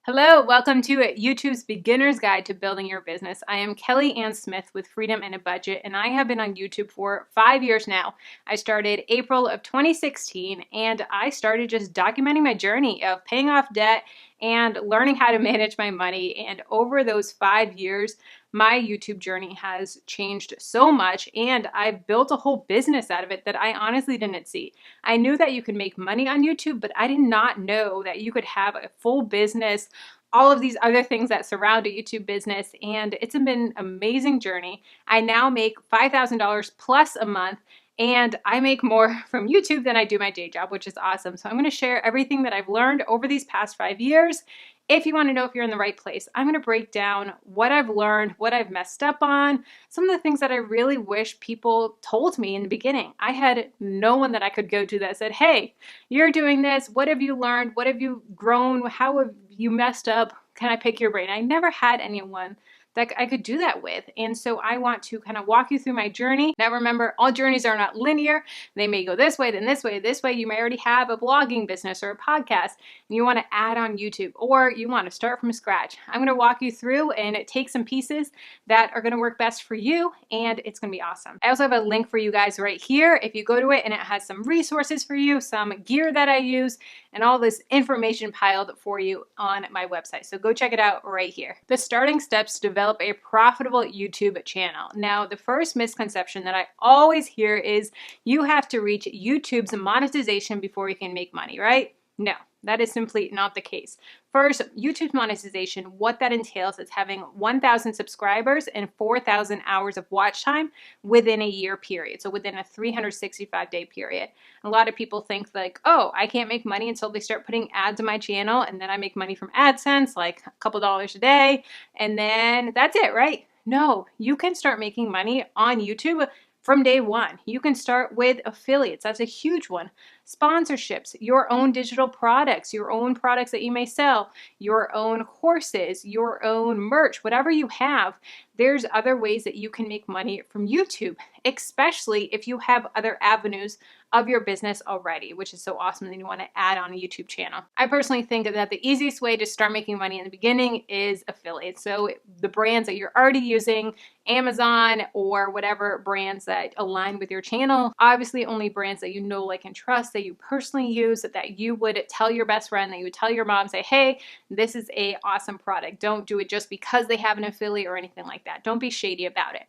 Hello, welcome to YouTube's Beginner's Guide to Building Your Business. I am Kelly Ann Smith with Freedom and a Budget, and I have been on YouTube for 5 years now. I started April of 2016, and I started just documenting my journey of paying off debt and learning how to manage my money. And over those 5 years, my YouTube journey has changed so much, and I've built a whole business out of it that I honestly didn't see. I knew that you could make money on YouTube, but I did not know that you could have a full business, all of these other things that surround a YouTube business, and it's been an amazing journey. I now make $5,000 plus a month, and I make more from YouTube than I do my day job, which is awesome. So I'm going to share everything that I've learned over these past 5 years. If you want to know if you're in the right place, I'm going to break down what I've learned, what I've messed up on, some of the things that I really wish people told me in the beginning. I had no one that I could go to that said, hey, you're doing this. What have you learned? What have you grown? How have you messed up? Can I pick your brain? I never had anyone that I could do that with. And so I want to kind of walk you through my journey. Now remember, all journeys are not linear. They may go this way, then this way, this way. You may already have a blogging business or a podcast and you want to add on YouTube, or you want to start from scratch. I'm going to walk you through and take some pieces that are going to work best for you, and it's going to be awesome. I also have a link for you guys right here. If you go to it, and it has some resources for you, some gear that I use, and all this information piled for you on my website. So go check it out right here. The starting steps to develop a profitable YouTube channel. Now, the first misconception that I always hear is you have to reach YouTube's monetization before you can make money, right? No, that is simply not the case. First, YouTube's monetization, what that entails is having 1,000 subscribers and 4,000 hours of watch time within a year period. So within a 365-day period. A lot of people think like, oh, I can't make money until they start putting ads on my channel, and then I make money from AdSense, like a couple dollars a day, and then that's it, right? No, you can start making money on YouTube from day one. You can start with affiliates. That's a huge one. Sponsorships, your own digital products, your own products that you may sell, your own courses, your own merch, whatever you have. There's other ways that you can make money from YouTube, especially if you have other avenues of your business already, which is so awesome that you want to add on a YouTube channel. I personally think that the easiest way to start making money in the beginning is affiliates. So the brands that you're already using, Amazon or whatever brands that align with your channel, obviously only brands that you know, like, and trust, that you personally use, that you would tell your best friend, that you would tell your mom, say, hey, this is a awesome product. Don't do it just because they have an affiliate or anything like that. Don't be shady about it.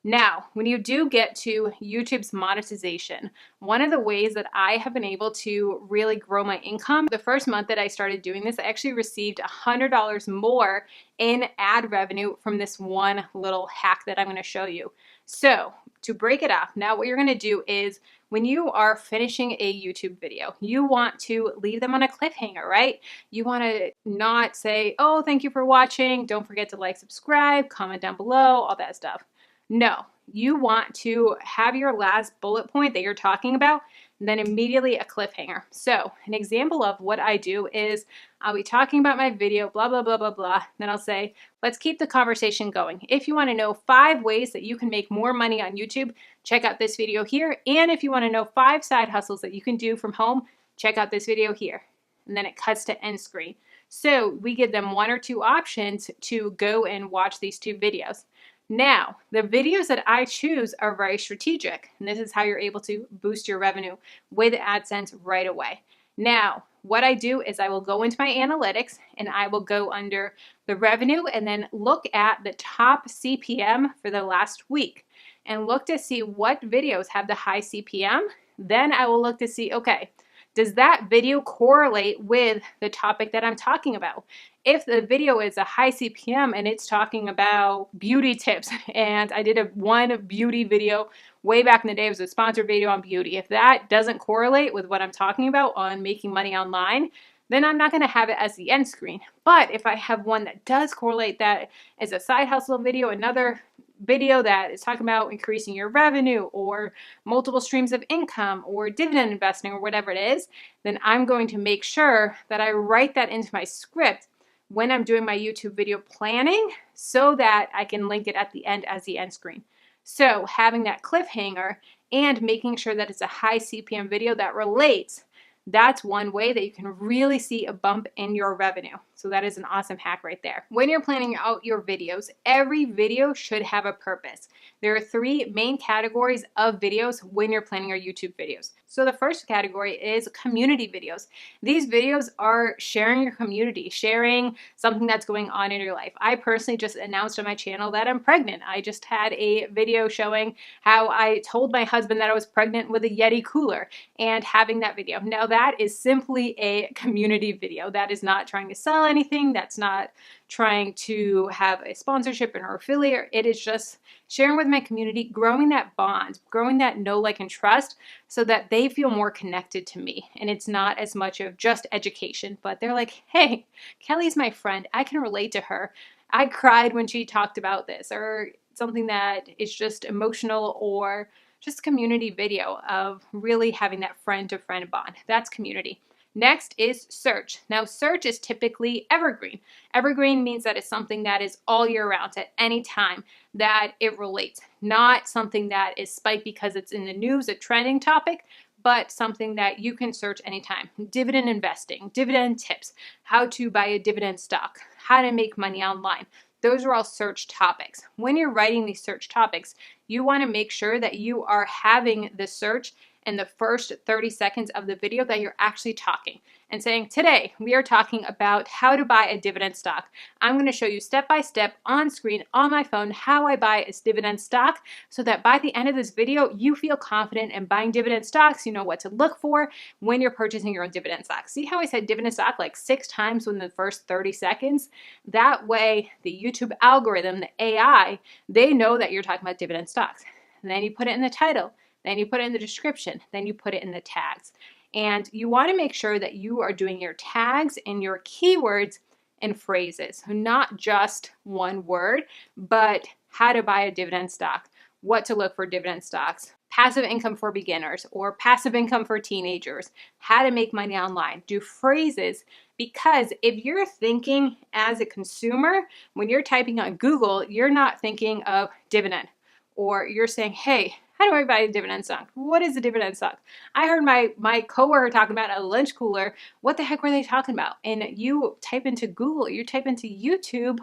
Now, when you do get to YouTube's monetization, one of the ways that I have been able to really grow my income, the first month that I started doing this, I actually received $100 more in ad revenue from this one little hack that I'm going to show you. So to break it up, now what you're going to do is when you are finishing a YouTube video, you want to leave them on a cliffhanger, right? You want to not say, oh, thank you for watching. Don't forget to like, subscribe, comment down below, all that stuff. No, you want to have your last bullet point that you're talking about, and then immediately a cliffhanger. So an example of what I do is I'll be talking about my video, blah, blah, blah, blah, blah. Then I'll say, let's keep the conversation going. If you want to know 5 ways that you can make more money on YouTube, check out this video here. And if you want to know 5 side hustles that you can do from home, check out this video here. And then it cuts to end screen. So we give them 1 or 2 options to go and watch these 2 videos. Now, the videos that I choose are very strategic, and this is how you're able to boost your revenue with AdSense right away. Now, what I do is I will go into my analytics and I will go under the revenue and then look at the top CPM for the last week and look to see what videos have the high CPM. Then I will look to see, okay, does that video correlate with the topic that I'm talking about? If the video is a high CPM and it's talking about beauty tips, and I did one beauty video way back in the day, it was a sponsored video on beauty. If that doesn't correlate with what I'm talking about on making money online, then I'm not going to have it as the end screen. But if I have one that does correlate, that is a side hustle video, another video that is talking about increasing your revenue or multiple streams of income or dividend investing or whatever it is, then I'm going to make sure that I write that into my script when I'm doing my YouTube video planning so that I can link it at the end as the end screen. So having that cliffhanger and making sure that it's a high CPM video that relates, that's one way that you can really see a bump in your revenue. So that is an awesome hack right there. When you're planning out your videos, every video should have a purpose. There are 3 main categories of videos when you're planning your YouTube videos. So the first category is community videos. These videos are sharing your community, sharing something that's going on in your life. I personally just announced on my channel that I'm pregnant. I just had a video showing how I told my husband that I was pregnant with a Yeti cooler and having that video. Now that is simply a community video. That is not trying to sell anything. That's not trying to have a sponsorship or affiliate. It is just sharing with my community, growing that bond, growing that know, like, and trust so that they feel more connected to me. And it's not as much of just education, but they're like, hey, Kelly's my friend. I can relate to her. I cried when she talked about this, or something that is just emotional, or just community video of really having that friend-to-friend bond. That's community. Next is search. Now, search is typically evergreen. Evergreen means that it's something that is all year round, at any time that it relates. Not something that is spiked because it's in the news, a trending topic, but something that you can search anytime. Dividend investing, dividend tips, how to buy a dividend stock, how to make money online. Those are all search topics. When you're writing these search topics, you want to make sure that you are having the search in the first 30 seconds of the video, that you're actually talking and saying, today we are talking about how to buy a dividend stock. I'm going to show you step by step on screen on my phone how I buy a dividend stock, so that by the end of this video, you feel confident in buying dividend stocks. You know what to look for when you're purchasing your own dividend stock. See how I said dividend stock like 6 times within the first 30 seconds? That way, the YouTube algorithm, the AI, they know that you're talking about dividend stocks. And then you put it in the title. Then you put it in the description, then you put it in the tags. And you want to make sure that you are doing your tags and your keywords and phrases. So not just one word, but how to buy a dividend stock, what to look for dividend stocks, passive income for beginners or passive income for teenagers, how to make money online. Do phrases, because if you're thinking as a consumer, when you're typing on Google, you're not thinking of dividend, or you're saying, hey, how do I buy a dividend stock? What is a dividend stock? I heard my coworker talking about a lunch cooler. What the heck were they talking about? And you type into Google, you type into YouTube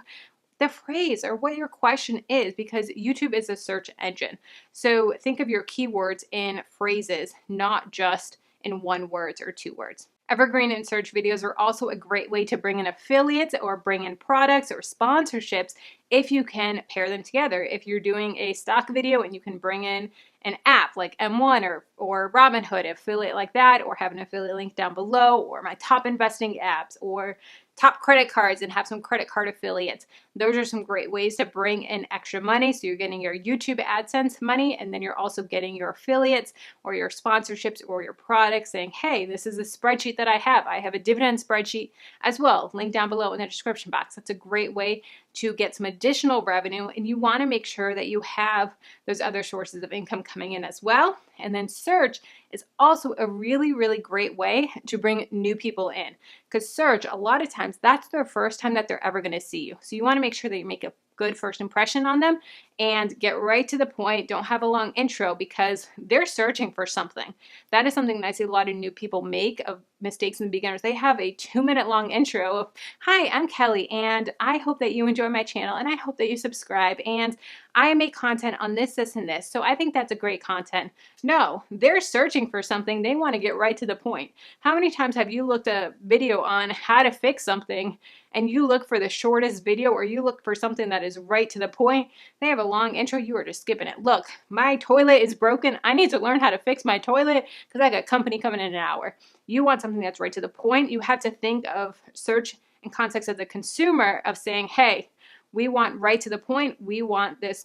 the phrase or what your question is, because YouTube is a search engine. So think of your keywords in phrases, not just in 1 word or 2 words. Evergreen and search videos are also a great way to bring in affiliates or bring in products or sponsorships if you can pair them together. If you're doing a stock video and you can bring in an app like M1 or Robinhood, affiliate like that, or have an affiliate link down below, or my top investing apps, or top credit cards and have some credit card affiliates. Those are some great ways to bring in extra money. So you're getting your YouTube AdSense money, and then you're also getting your affiliates or your sponsorships or your products, saying, hey, this is a spreadsheet that I have. I have a dividend spreadsheet as well. Link down below in the description box. That's a great way to get some additional revenue, and you want to make sure that you have those other sources of income coming in as well. And then search is also a really, really great way to bring new people in, because search, a lot of times, that's their first time that they're ever going to see you. So you want to make sure that you make a good first impression on them and get right to the point. Don't have a long intro, because they're searching for something. That is something that I see a lot of new people make of mistakes in beginners. They have a 2-minute long intro of, hi, I'm Kelly, and I hope that you enjoy my channel, and I hope that you subscribe, and I make content on this, this, and this. So I think that's a great content. No, they're searching for something. They want to get right to the point. How many times have you looked at a video on how to fix something, and you look for the shortest video, or you look for something that is right to the point? They have a long intro. You are just skipping it. Look, my toilet is broken. I need to learn how to fix my toilet because I got company coming in an hour. You want something that's right to the point. You have to think of search in context as a consumer, of saying, hey, we want right to the point. We want this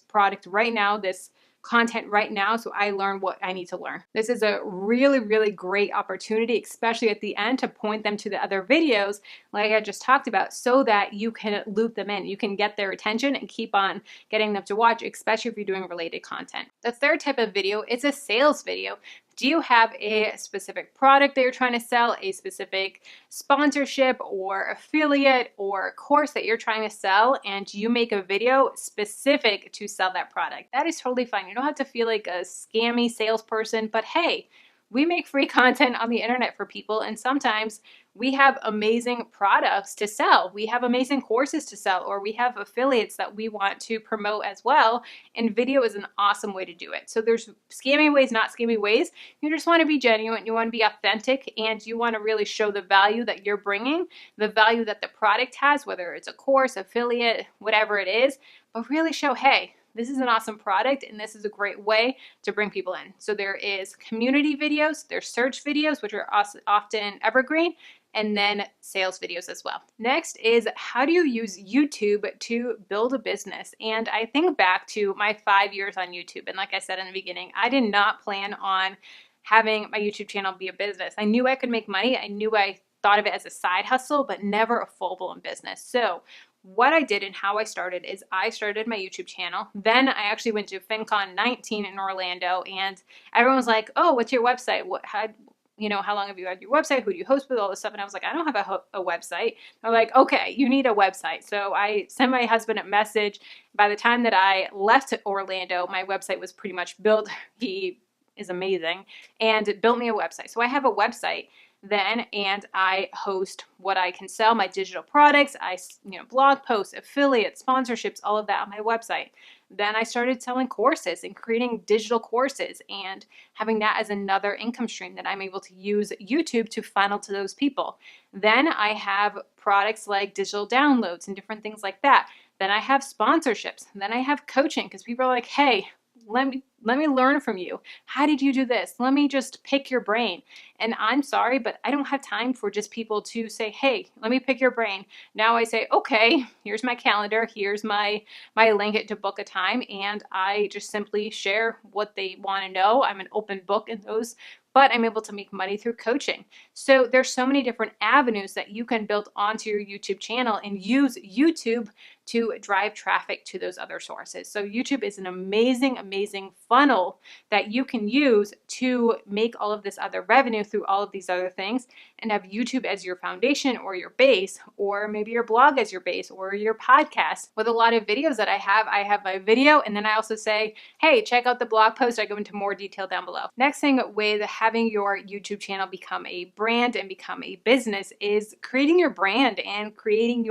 product right now, this content right now, so I learn what I need to learn. This is a really, really great opportunity, especially at the end, to point them to the other videos like I just talked about, so that you can loop them in. You can get their attention and keep on getting them to watch, especially if you're doing related content. The third type of video is a sales video. Do you have a specific product that you're trying to sell, a specific sponsorship or affiliate or course that you're trying to sell, and you make a video specific to sell that product? That is totally fine. You don't have to feel like a scammy salesperson, but hey, we make free content on the internet for people, and sometimes we have amazing products to sell. We have amazing courses to sell, or we have affiliates that we want to promote as well, and video is an awesome way to do it. So there's scammy ways, not scammy ways. You just want to be genuine, you want to be authentic, and you want to really show the value that you're bringing, the value that the product has, whether it's a course, affiliate, whatever it is, but really show, hey, this is an awesome product and this is a great way to bring people in. So there is community videos, there's search videos, which are often evergreen, and then sales videos as well. Next is, how do you use YouTube to build a business? And I think back to my 5 years on YouTube. And like I said in the beginning, I did not plan on having my YouTube channel be a business. I knew I could make money. I knew I thought of it as a side hustle, but never a full-blown business. So what I did and how I started is I started my YouTube channel. Then I actually went to FinCon 19 in Orlando, and everyone was like, oh, what's your website? How long have you had your website? Who do you host with? All this stuff. And I was like, I don't have a website. They're like, okay, you need a website. So I sent my husband a message. By the time that I left Orlando, my website was pretty much built. He is amazing and built me a website. So I have a website then, and I host what I can sell, my digital products. I blog posts, affiliate sponsorships, all of that on my website. Then I started selling courses and creating digital courses and having that as another income stream that I'm able to use YouTube to funnel to those people. Then I have products like digital downloads and different things like that. Then I have sponsorships. Then I have coaching, because people are like, hey, let me learn from you. How did you do this? Let me just pick your brain. And I'm sorry, but I don't have time for just people to say, hey, let me pick your brain. Now I say, okay, here's my calendar. Here's my link to book a time. And I just simply share what they want to know. I'm an open book in those, but I'm able to make money through coaching. So there's so many different avenues that you can build onto your YouTube channel and use YouTube to drive traffic to those other sources. So YouTube is an amazing, amazing funnel that you can use to make all of this other revenue through all of these other things, and have YouTube as your foundation or your base, or maybe your blog as your base, or your podcast. With a lot of videos that I have my video, and then I also say, hey, check out the blog post. I go into more detail down below. Next thing with having your YouTube channel become a brand and become a business is creating your brand and creating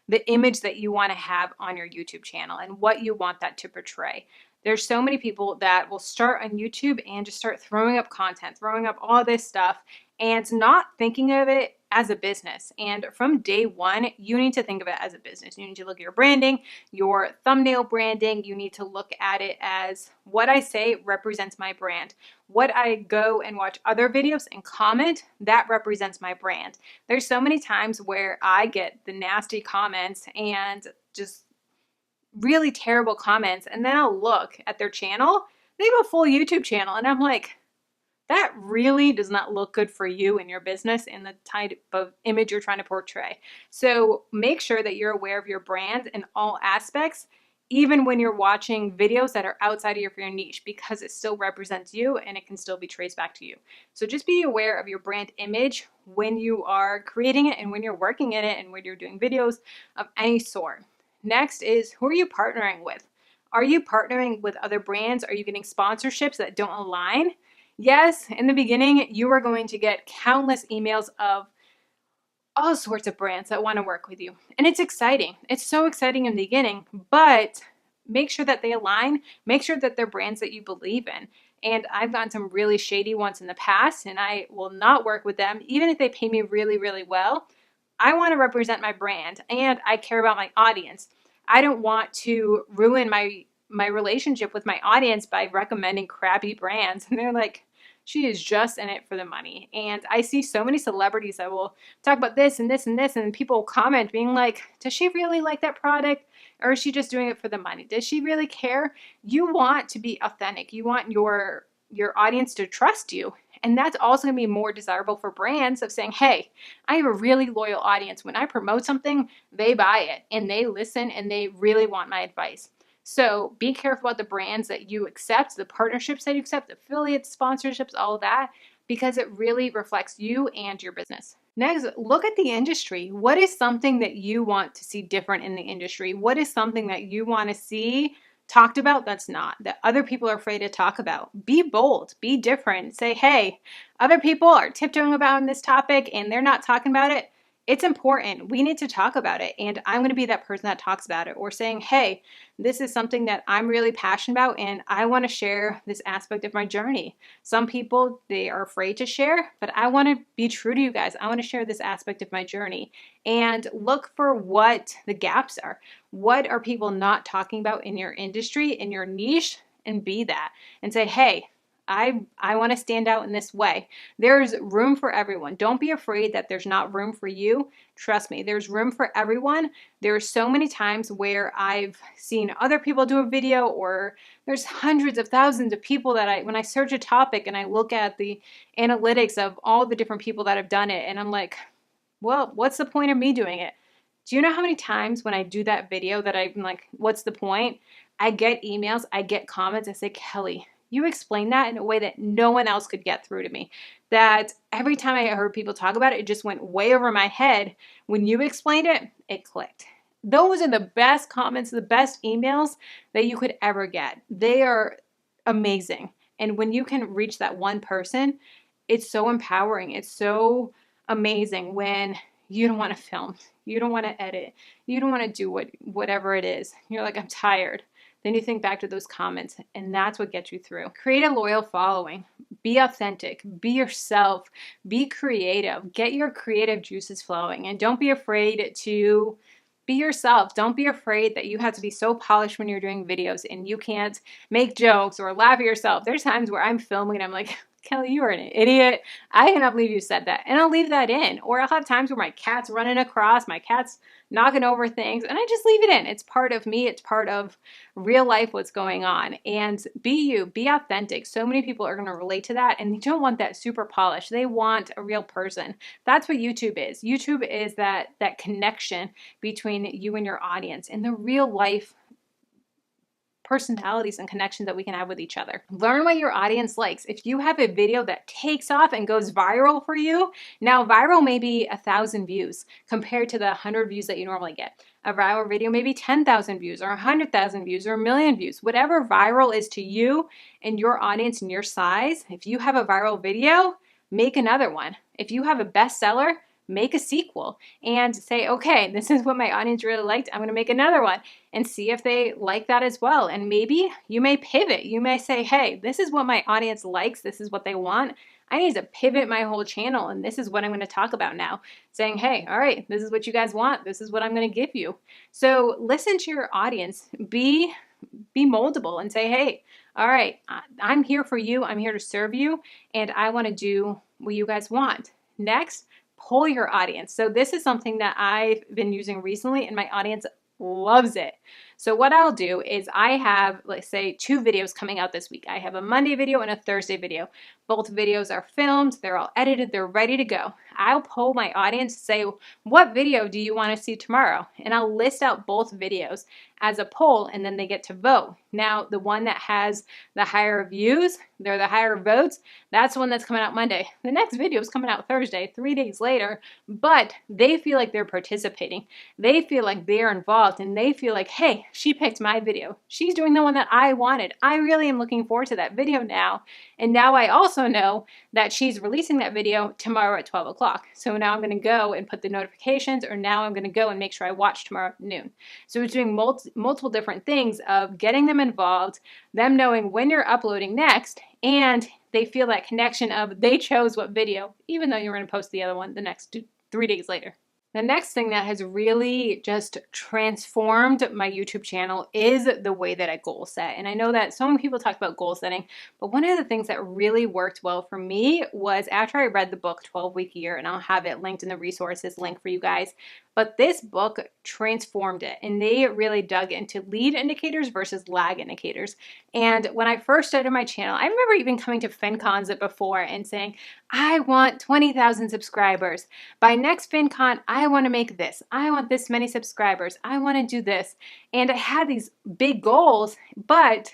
the image that you want to have on your YouTube channel and what you want that to portray. There's so many people that will start on YouTube and just start throwing up content, throwing up all this stuff, and not thinking of it as a business. And from day one, you need to think of it as a business. You need to look at your branding, your thumbnail branding. You need to look at it as, what I say represents my brand. What I go and watch other videos and comment, that represents my brand. There's so many times where I get the nasty comments and just really terrible comments, and then I'll look at their channel. They have a full YouTube channel, and I'm like, that really does not look good for you and your business and the type of image you're trying to portray. So make sure that you're aware of your brand in all aspects, even when you're watching videos that are outside of your niche, because it still represents you and it can still be traced back to you. So just be aware of your brand image when you are creating it and when you're working in it and when you're doing videos of any sort. Next is, who are you partnering with? Are you partnering with other brands? Are you getting sponsorships that don't align? Yes, in the beginning, you are going to get countless emails of all sorts of brands that want to work with you. And it's exciting. It's so exciting in the beginning, but make sure that they align. Make sure that they're brands that you believe in. And I've gotten some really shady ones in the past, and I will not work with them, even if they pay me really, really well. I want to represent my brand, and I care about my audience. I don't want to ruin my relationship with my audience by recommending crappy brands. And they're like, she is just in it for the money. And I see so many celebrities that will talk about this and this and this, and people comment being like, does she really like that product? Or is she just doing it for the money? Does she really care? You want to be authentic. You want your audience to trust you. And that's also going to be more desirable for brands of saying, hey, I have a really loyal audience. When I promote something, they buy it and they listen and they really want my advice. So be careful about the brands that you accept, the partnerships that you accept, affiliates, sponsorships, all of that, because it really reflects you and your business. Next, look at the industry. What is something that you want to see different in the industry? What is something that you want to see talked about, that's not, that other people are afraid to talk about. Be bold, be different. Say, hey, other people are tiptoeing about this topic and they're not talking about it. It's important. We need to talk about it. And I'm going to be that person that talks about it. Or saying, hey, this is something that I'm really passionate about and I want to share this aspect of my journey. Some people, they are afraid to share, but I want to be true to you guys. I want to share this aspect of my journey and look for what the gaps are. What are people not talking about in your industry, in your niche, and be that and say, hey, I want to stand out in this way. There's room for everyone. Don't be afraid that there's not room for you. Trust me, there's room for everyone. There's so many times where I've seen other people do a video, or there's hundreds of thousands of people that when I search a topic and I look at the analytics of all the different people that have done it, and I'm like, well, what's the point of me doing it? Do you know how many times when I do that video that I'm like, what's the point? I get emails, I get comments, I say, Kelly, you explained that in a way that no one else could get through to me. That every time I heard people talk about it, it just went way over my head. When you explained it, it clicked. Those are the best comments, the best emails that you could ever get. They are amazing. And when you can reach that one person, it's so empowering. It's so amazing when you don't want to film, you don't want to edit, you don't want to do whatever it is. You're like, I'm tired. Then you think back to those comments, and that's what gets you through. Create a loyal following. Be authentic. Be yourself. Be creative. Get your creative juices flowing, and don't be afraid to be yourself. Don't be afraid that you have to be so polished when you're doing videos and you can't make jokes or laugh at yourself. There's times where I'm filming and I'm like, Kelly, you are an idiot. I cannot believe you said that. And I'll leave that in. Or I'll have times where my cat's running across, my cat's knocking over things, and I just leave it in. It's part of me. It's part of real life, what's going on. And be you. Be authentic. So many people are going to relate to that, and they don't want that super polished. They want a real person. That's what YouTube is. YouTube is that connection between you and your audience and the real life personalities and connections that we can have with each other. Learn what your audience likes. If you have a video that takes off and goes viral for you, now viral may be 1,000 views compared to the 100 views that you normally get. A viral video may be 10,000 views or 100,000 views or 1,000,000 views. Whatever viral is to you and your audience and your size, if you have a viral video, make another one. If you have a bestseller, make a sequel and say, okay, this is what my audience really liked. I'm going to make another one and see if they like that as well. And maybe you may pivot. You may say, hey, this is what my audience likes. This is what they want. I need to pivot my whole channel, and this is what I'm going to talk about now. Saying, hey, all right, this is what you guys want. This is what I'm going to give you. So listen to your audience. Be moldable and say, hey, all right, I'm here for you. I'm here to serve you, and I want to do what you guys want. Next, poll your audience. So this is something that I've been using recently, and my audience loves it. So what I'll do is I have, let's say, 2 videos coming out this week. I have a Monday video and a Thursday video. Both videos are filmed, they're all edited, they're ready to go. I'll poll my audience to say, what video do you want to see tomorrow? And I'll list out both videos as a poll, and then they get to vote. Now, the one that has the higher views, they're the higher votes, that's the one that's coming out Monday. The next video is coming out Thursday, 3 days later, but they feel like they're participating. They feel like they're involved, and they feel like, hey, she picked my video. She's doing the one that I wanted. I really am looking forward to that video now. And now I also know that she's releasing that video tomorrow at 12 o'clock. So now I'm going to go and put the notifications, or now I'm going to go and make sure I watch tomorrow at noon. So it's doing multiple different things of getting them involved, them knowing when you're uploading next, and they feel that connection of they chose what video, even though you're going to post the other one the next 3 days later. The next thing that has really just transformed my YouTube channel is the way that I goal set. And I know that so many people talk about goal setting, but one of the things that really worked well for me was after I read the book 12-Week Year, and I'll have it linked in the resources link for you guys. But this book transformed it, and they really dug into lead indicators versus lag indicators. And when I first started my channel, I remember even coming to FinCons before and saying, I want 20,000 subscribers. By next FinCon, I want to make this. I want this many subscribers. I want to do this. And I had these big goals, but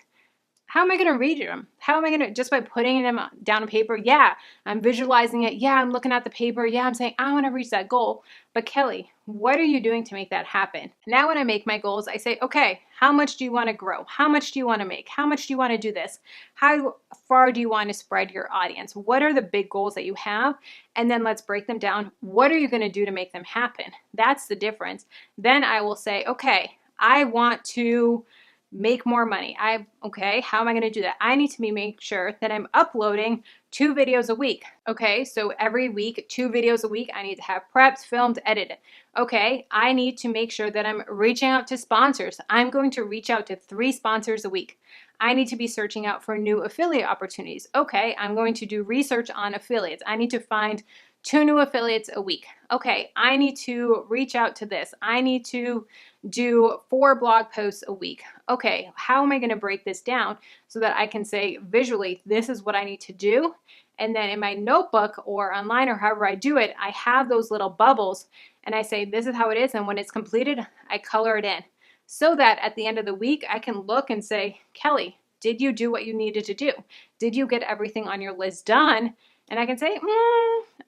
How am I going to reach them? How am I going to, just by putting them down on paper? Yeah, I'm visualizing it. Yeah, I'm looking at the paper. Yeah, I'm saying, I want to reach that goal. But Kelly, what are you doing to make that happen? Now, when I make my goals, I say, okay, how much do you want to grow? How much do you want to make? How much do you want to do this? How far do you want to spread your audience? What are the big goals that you have? And then let's break them down. What are you going to do to make them happen? That's the difference. Then I will say, okay, I want to make more money. Okay, how am I going to do that? I need to make sure that I'm uploading 2 videos a week. Okay, so every week, 2 videos a week, I need to have prepped, filmed, edited. Okay, I need to make sure that I'm reaching out to sponsors. I'm going to reach out to 3 sponsors a week. I need to be searching out for new affiliate opportunities. Okay, I'm going to do research on affiliates. I need to find 2 new affiliates a week. Okay, I need to reach out to this. I need to do 4 blog posts a week. Okay, how am I going to break this down so that I can say visually, this is what I need to do? And then in my notebook or online or however I do it, I have those little bubbles and I say, this is how it is. And when it's completed, I color it in so that at the end of the week, I can look and say, Kelly, did you do what you needed to do? Did you get everything on your list done? And I can say,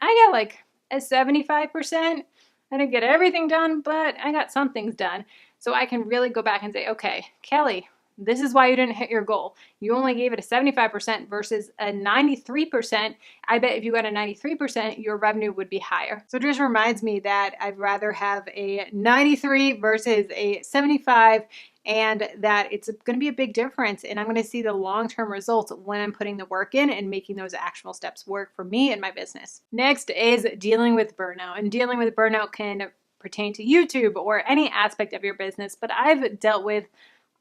I got like a 75%. I didn't get everything done, but I got some things done. So I can really go back and say, okay, Kelly, this is why you didn't hit your goal. You only gave it a 75% versus a 93%. I bet if you got a 93%, your revenue would be higher. So it just reminds me that I'd rather have a 93 versus a 75, and that it's going to be a big difference. And I'm going to see the long-term results when I'm putting the work in and making those actual steps work for me and my business. Next is dealing with burnout. And dealing with burnout can pertain to YouTube or any aspect of your business, but I've dealt with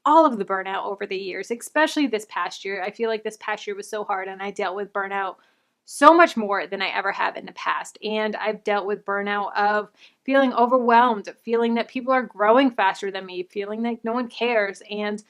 all of the burnout over the years, especially this past year. I feel like this past year was so hard and I dealt with burnout so much more than I ever have in the past. And I've dealt with burnout of feeling overwhelmed, feeling that people are growing faster than me, feeling like no one cares. And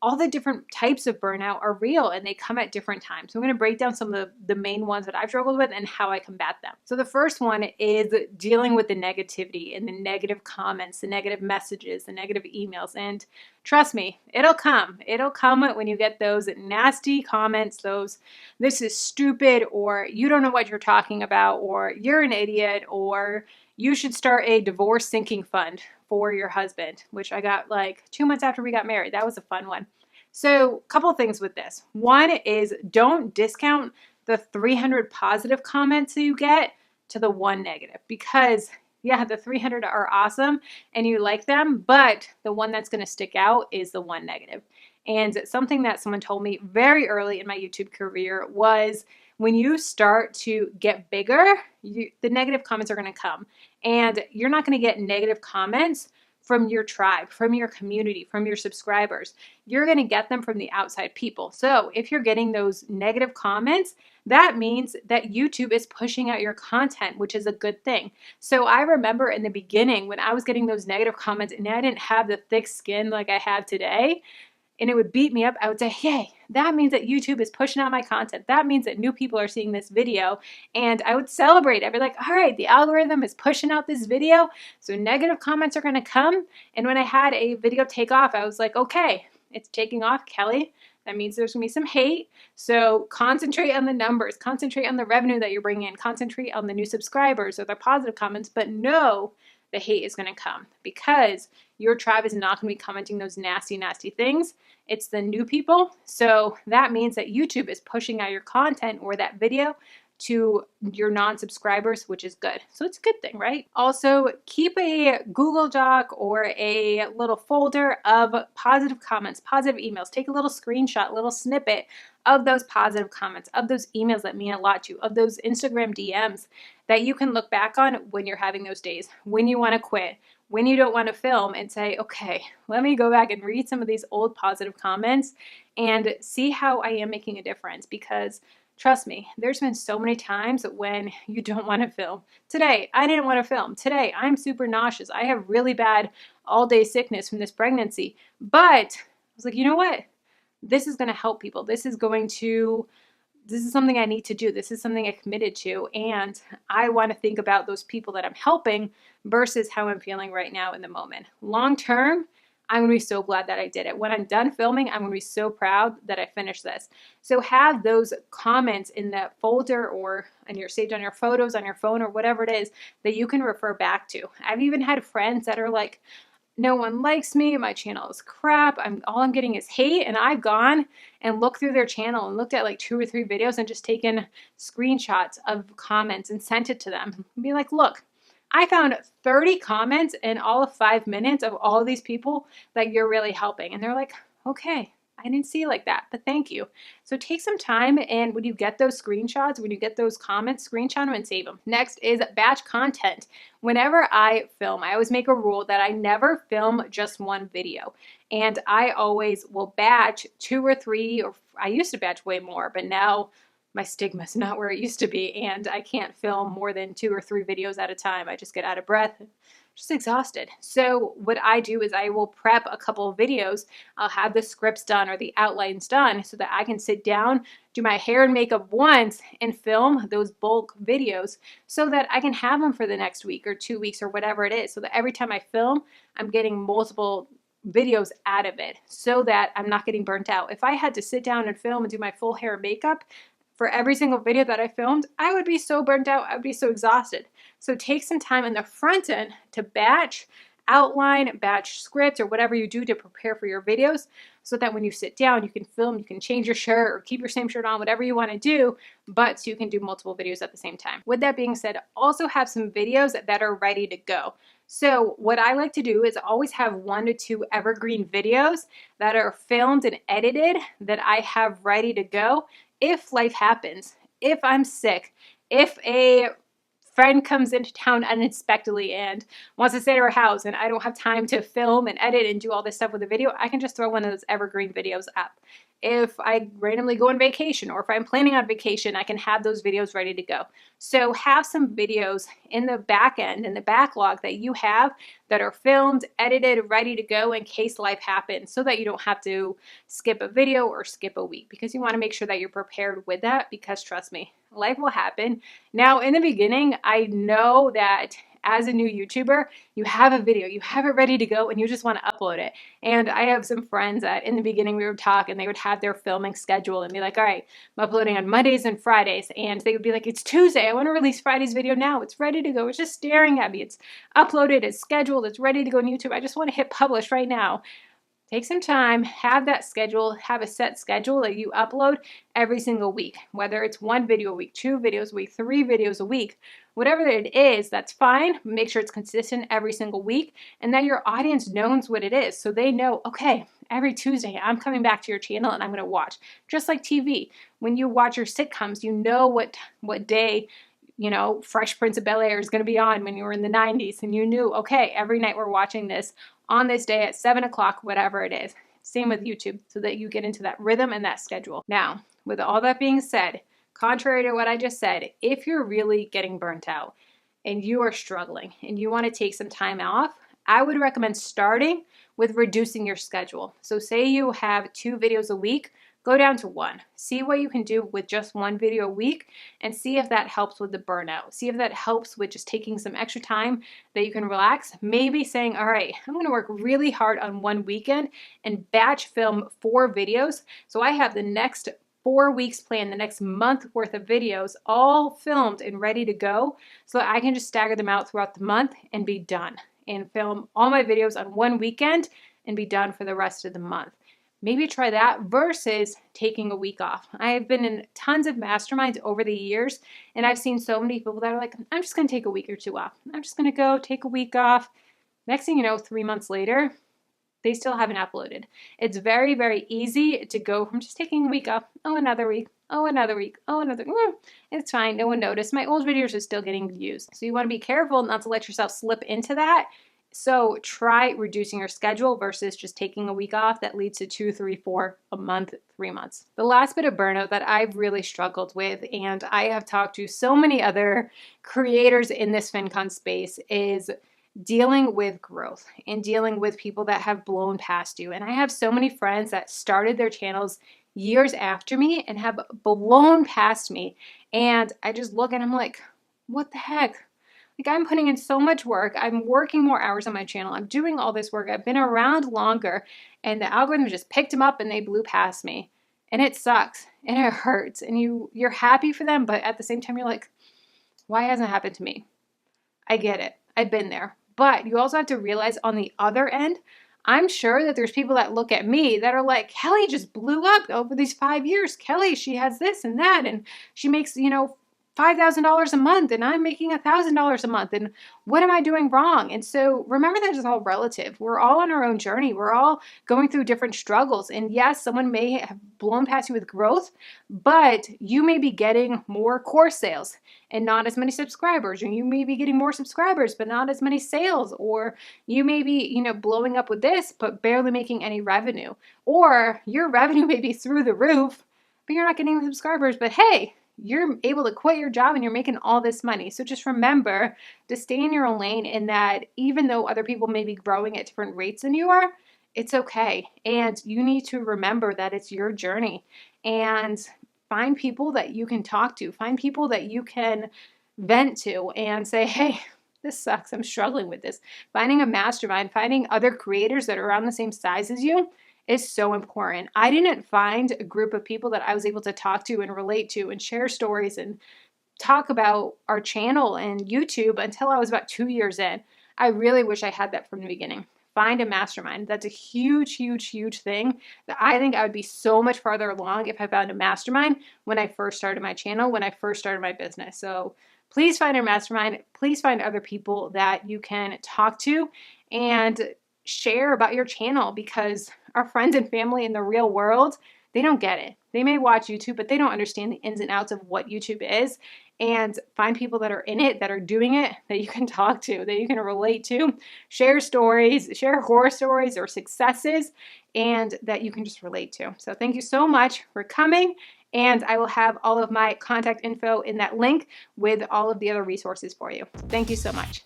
all the different types of burnout are real and they come at different times. So I'm going to break down some of the main ones that I've struggled with and how I combat them. So the first one is dealing with the negativity and the negative comments, the negative messages, the negative emails. And trust me, it'll come. It'll come when you get those nasty comments, those this is stupid, or you don't know what you're talking about, or you're an idiot, or you should start a divorce sinking fund for your husband, which I got like 2 months after we got married. That was a fun one. So a couple of things with this. One is don't discount the 300 positive comments that you get to the 1 negative, because yeah, the 300 are awesome and you like them, but the one that's going to stick out is the 1 negative. And something that someone told me very early in my YouTube career was when you start to get bigger, the negative comments are going to come. And you're not going to get negative comments from your tribe, from your community, from your subscribers. You're going to get them from the outside people. So if you're getting those negative comments, that means that YouTube is pushing out your content, which is a good thing. So I remember in the beginning when I was getting those negative comments and I didn't have the thick skin like I have today, and it would beat me up, I would say, hey, that means that YouTube is pushing out my content. That means that new people are seeing this video. And I would celebrate. I'd be like, all right, the algorithm is pushing out this video, so negative comments are going to come. And when I had a video take off, I was like, okay, it's taking off, Kelly. That means there's going to be some hate. So concentrate on the numbers. Concentrate on the revenue that you're bringing in. Concentrate on the new subscribers or the positive comments. But know the hate is going to come because your tribe is not going to be commenting those nasty, nasty things. It's the new people. So that means that YouTube is pushing out your content or that video to your non-subscribers, which is good. So it's a good thing, right? Also, keep a Google Doc or a little folder of positive comments, positive emails. Take a little screenshot, a little snippet of those positive comments, of those emails that mean a lot to you, of those Instagram DMs that you can look back on when you're having those days, when you want to quit, when you don't want to film, and say, okay, let me go back and read some of these old positive comments and see how I am making a difference. Because trust me, there's been so many times when you don't want to film. Today, I didn't want to film. Today, I'm super nauseous. I have really bad all-day sickness from this pregnancy. But I was like, you know what? This is going to help people. This is something I need to do. This is something I committed to. And I want to think about those people that I'm helping versus how I'm feeling right now in the moment. Long term, I'm going to be so glad that I did it. When I'm done filming, I'm going to be so proud that I finished this. So have those comments in that folder or and you're saved on your photos on your phone or whatever it is that you can refer back to. I've even had friends that are like, no one likes me, my channel is crap, all I'm getting is hate, and I've gone and looked through their channel and looked at like 2 or 3 videos and just taken screenshots of comments and sent it to them. Be like, look, I found 30 comments in all of 5 minutes of all of these people that you're really helping. And they're like, okay, I didn't see it like that, but thank you. So take some time, and when you get those screenshots, when you get those comments, screenshot them and save them. Next is batch content. Whenever I film, I always make a rule that I never film just one video. And I always will batch 2 or 3, or I used to batch way more, but now my stigma is not where it used to be, and I can't film more than 2 or 3 videos at a time. I just get out of breath, just exhausted. So what I do is I will prep a couple of videos. I'll have the scripts done or the outlines done so that I can sit down, do my hair and makeup once, and film those bulk videos so that I can have them for the next week or 2 weeks or whatever it is, so that every time I film, I'm getting multiple videos out of it so that I'm not getting burnt out. If I had to sit down and film and do my full hair and makeup for every single video that I filmed, I would be so burnt out. I would be so exhausted. So take some time in the front end to batch, outline, batch script, or whatever you do to prepare for your videos so that when you sit down, you can film, you can change your shirt or keep your same shirt on, whatever you want to do, but so you can do multiple videos at the same time. With that being said, also have some videos that are ready to go. So what I like to do is always have 1 to 2 evergreen videos that are filmed and edited that I have ready to go. If life happens, if I'm sick, if a friend comes into town unexpectedly and wants to stay at our house and I don't have time to film and edit and do all this stuff with a video, I can just throw one of those evergreen videos up. If I randomly go on vacation or if I'm planning on vacation, I can have those videos ready to go. So have some videos in the back end, in the backlog that you have that are filmed, edited, ready to go in case life happens so that you don't have to skip a video or skip a week, because you want to make sure that you're prepared with that, because trust me, life will happen. Now, in the beginning, I know that as a new YouTuber, you have a video, you have it ready to go, and you just want to upload it. And I have some friends that in the beginning we would talk and they would have their filming schedule and be like, all right, I'm uploading on Mondays and Fridays. And they would be like, it's Tuesday, I want to release Friday's video now. It's ready to go. It's just staring at me. It's uploaded, it's scheduled, it's ready to go on YouTube. I just want to hit publish right now. Take some time, have that schedule, have a set schedule that you upload every single week, whether it's 1 video a week, 2 videos a week, 3 videos a week, whatever it is, that's fine. Make sure it's consistent every single week and that your audience knows what it is. So they know, okay, every Tuesday I'm coming back to your channel and I'm going to watch. Just like TV, when you watch your sitcoms, you know what day, you know, Fresh Prince of Bel-Air is going to be on when you were in the 90s, and you knew, okay, every night we're watching this on this day at 7 o'clock, whatever it is. Same with YouTube, so that you get into that rhythm and that schedule. Now, with all that being said, contrary to what I just said, if you're really getting burnt out and you are struggling and you want to take some time off, I would recommend starting with reducing your schedule. So say you have 2 videos a week, go down to 1. See what you can do with just 1 video a week and see if that helps with the burnout. See if that helps with just taking some extra time that you can relax. Maybe saying, all right, I'm going to work really hard on 1 weekend and batch film 4 videos. So I have the next 4 weeks planned, the next month worth of videos all filmed and ready to go so that I can just stagger them out throughout the month and be done and film all my videos on 1 weekend and be done for the rest of the month. Maybe try that versus taking a week off. I've been in tons of masterminds over the years, and I've seen so many people that are like, I'm just going to take a week or 2 off. I'm just going to go take a week off. Next thing you know, 3 months later, they still haven't uploaded. It's very, very easy to go from just taking a week off, oh, another week, oh, another week, oh, another, it's fine, no one noticed. My old videos are still getting views. So you want to be careful not to let yourself slip into that. So try reducing your schedule versus just taking a week off that leads to 2, 3, 4, a month, 3 months. The last bit of burnout that I've really struggled with, and I have talked to so many other creators in this FinCon space, is dealing with growth and dealing with people that have blown past you. And I have so many friends that started their channels years after me and have blown past me. And I just look and I'm like, what the heck? Like, I'm putting in so much work. I'm working more hours on my channel. I'm doing all this work. I've been around longer, and the algorithm just picked them up and they blew past me. And it sucks and it hurts. And you're happy for them, but at the same time, you're like, why hasn't it happened to me? I get it. I've been there. But you also have to realize on the other end, I'm sure that there's people that look at me that are like, Kelly just blew up over these 5 years. Kelly, she has this and that, and she makes, $5,000 a month, and I'm making $1,000 a month. And what am I doing wrong? And so remember that it's all relative. We're all on our own journey. We're all going through different struggles. And yes, someone may have blown past you with growth, but you may be getting more course sales and not as many subscribers, or you may be getting more subscribers but not as many sales, or you may be blowing up with this but barely making any revenue, or your revenue may be through the roof but you're not getting subscribers. But hey, you're able to quit your job and you're making all this money. So just remember to stay in your own lane, in that even though other people may be growing at different rates than you are, it's okay. And you need to remember that it's your journey, and find people that you can talk to, find people that you can vent to and say, hey, this sucks. I'm struggling with this. Finding a mastermind, finding other creators that are around the same size as you is so important. I didn't find a group of people that I was able to talk to and relate to and share stories and talk about our channel and YouTube until I was about 2 years in. I really wish I had that from the beginning. Find a mastermind. That's a huge, huge, huge thing that I think I would be so much farther along if I found a mastermind when I first started my channel, when I first started my business. So please find a mastermind. Please find other people that you can talk to and share about your channel, because our friends and family in the real world, they don't get it. They may watch YouTube, but they don't understand the ins and outs of what YouTube is. And find people that are in it, that are doing it, that you can talk to, that you can relate to, share stories, share horror stories or successes, and that you can just relate to. So thank you so much for coming. And I will have all of my contact info in that link with all of the other resources for you. Thank you so much.